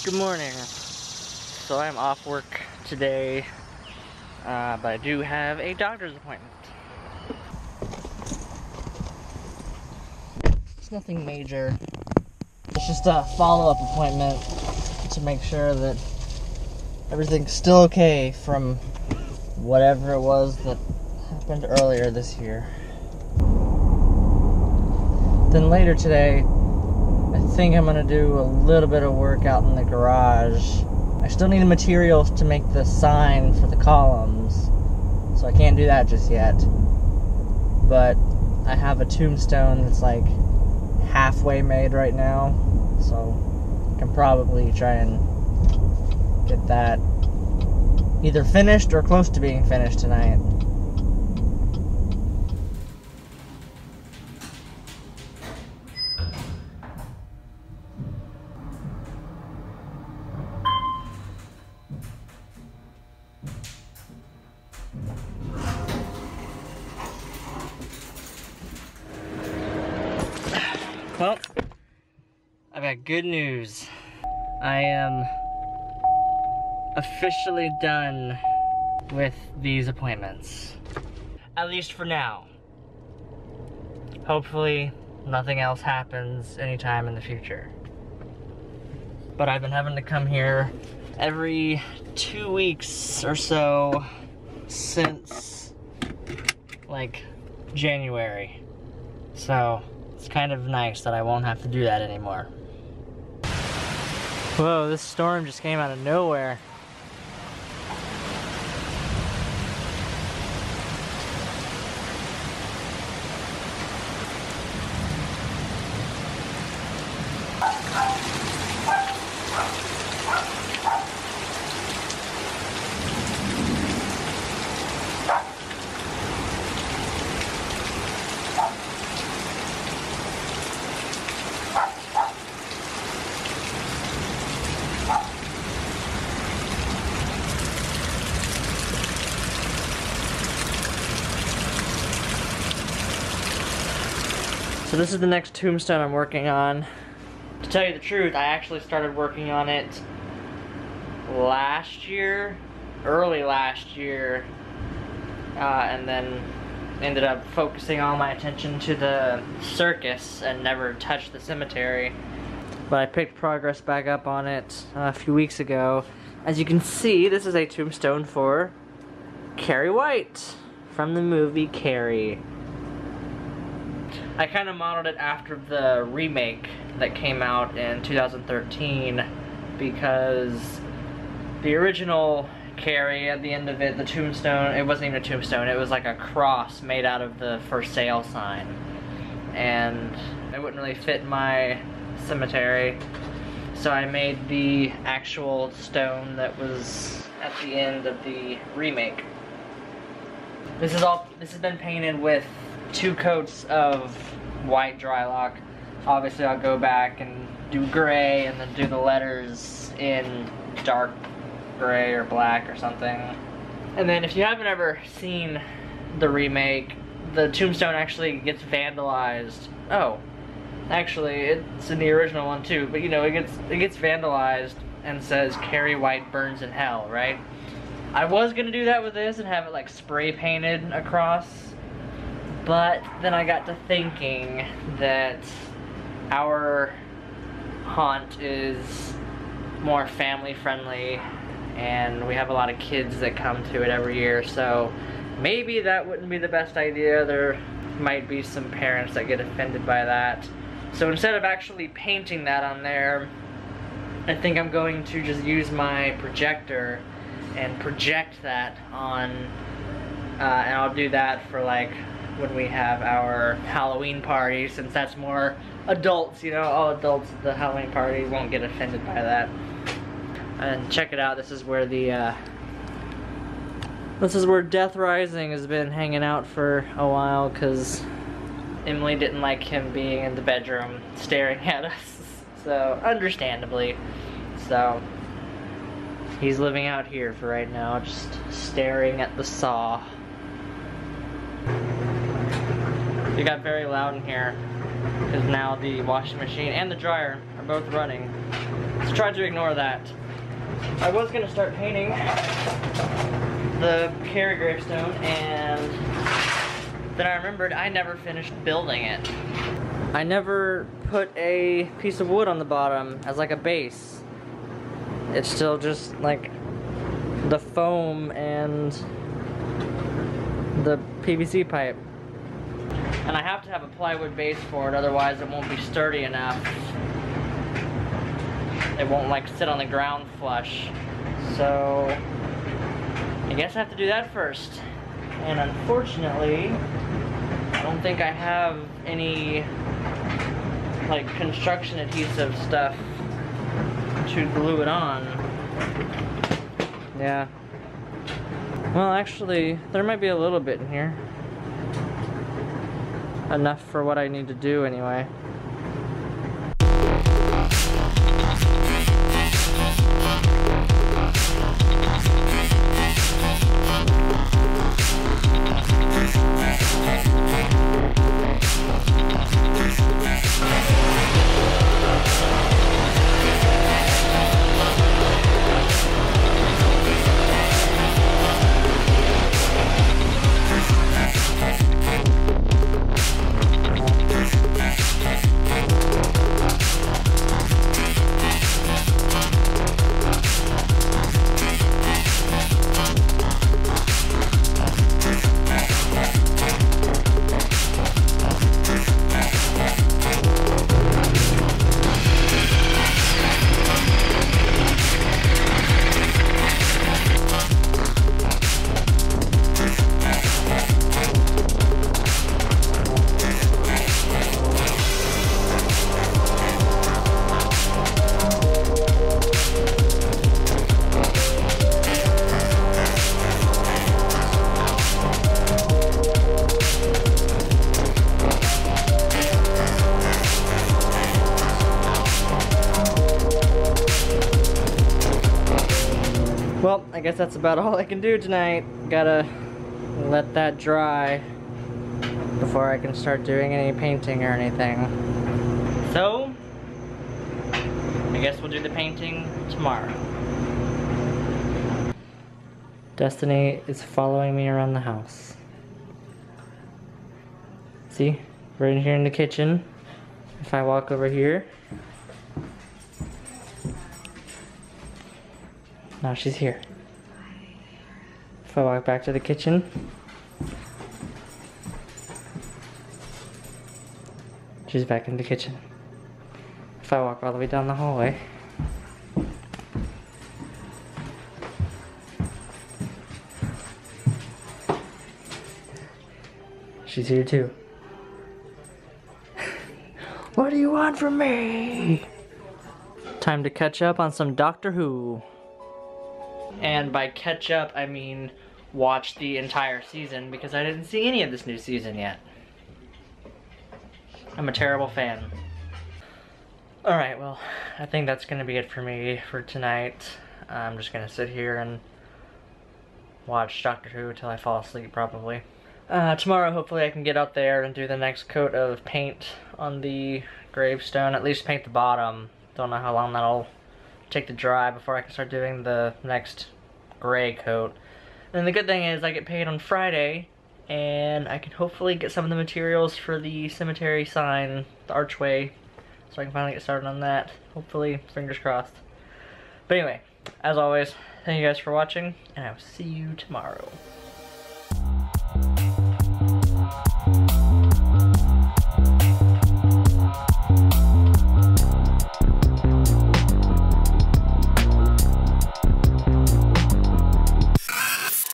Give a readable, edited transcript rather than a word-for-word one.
Good morning. So I'm off work today, but I do have a doctor's appointment. It's nothing major. It's just a follow-up appointment to make sure that everything's still okay from whatever it was that happened earlier this year. Then later today, I think I'm gonna do a little bit of work out in the garage. I still need materials to make the sign for the columns, so I can't do that just yet. But I have a tombstone that's like halfway made right now, so I can probably try and get that either finished or close to being finished tonight. Well, I've got good news. I am officially done with these appointments. At least for now. Hopefully, nothing else happens anytime in the future. But I've been having to come here every 2 weeks or so since, like, January. So it's kind of nice that I won't have to do that anymore. Whoa, this storm just came out of nowhere. So this is the next tombstone I'm working on. To tell you the truth, I actually started working on it last year, early last year, and then ended up focusing all my attention to the circus and never touched the cemetery. But I picked progress back up on it a few weeks ago. As you can see, this is a tombstone for Carrie White from the movie Carrie. I kind of modeled it after the remake that came out in 2013 because the original Carrie, at the end of it, the tombstone, it wasn't even a tombstone, it was like a cross made out of the for sale sign. And it wouldn't really fit my cemetery, so I made the actual stone that was at the end of the remake. This has been painted with 2 coats of white Drylock. Obviously I'll go back and do gray and then do the letters in dark gray or black or something. And then if you haven't ever seen the remake, the tombstone actually gets vandalized. Oh, actually it's in the original one too, but you know, it gets vandalized and says Carrie White burns in hell, right? I was gonna do that with this and have it like spray painted across, but then I got to thinking that our haunt is more family friendly and we have a lot of kids that come to it every year, so maybe that wouldn't be the best idea. There might be some parents that get offended by that. So instead of actually painting that on there, I think I'm going to just use my projector and project that on, and I'll do that for like when we have our Halloween party, since that's more adults, you know, all adults at the Halloween party won't get offended by that. And check it out, this is where the this is where Death Rising has been hanging out for a while, because Emily didn't like him being in the bedroom staring at us, so understandably. So he's living out here for right now, just staring at the saw. It got very loud in here because now the washing machine and the dryer are both running. So try to ignore that. I was gonna start painting the Carrie gravestone, and then I remembered I never finished building it. I never put a piece of wood on the bottom as like a base. It's still just like the foam and the PVC pipe. And I have to have a plywood base for it, otherwise it won't be sturdy enough. It won't like sit on the ground flush. So I guess I have to do that first. And unfortunately, I don't think I have any like construction adhesive stuff to glue it on. Yeah. Well, actually, there might be a little bit in here. Enough for what I need to do anyway. Well, I guess that's about all I can do tonight. Gotta let that dry before I can start doing any painting or anything. So, I guess we'll do the painting tomorrow. Destiny is following me around the house. See, we're in here in the kitchen. If I walk over here, now she's here. If I walk back to the kitchen, she's back in the kitchen. If I walk all the way down the hallway, she's here too. What do you want from me? Time to catch up on some Doctor Who. And by catch up, I mean watch the entire season, because I didn't see any of this new season yet. I'm a terrible fan. Alright, well, I think that's gonna be it for me for tonight. I'm just gonna sit here and watch Doctor Who until I fall asleep, probably. Tomorrow, hopefully I can get out there and do the next coat of paint on the gravestone, at least paint the bottom. Don't know how long that'll take to dry before I can start doing the next gray coat. And the good thing is I get paid on Friday, and I can hopefully get some of the materials for the cemetery sign, the archway, so I can finally get started on that. Hopefully, fingers crossed. But anyway, as always, thank you guys for watching, and I will see you tomorrow.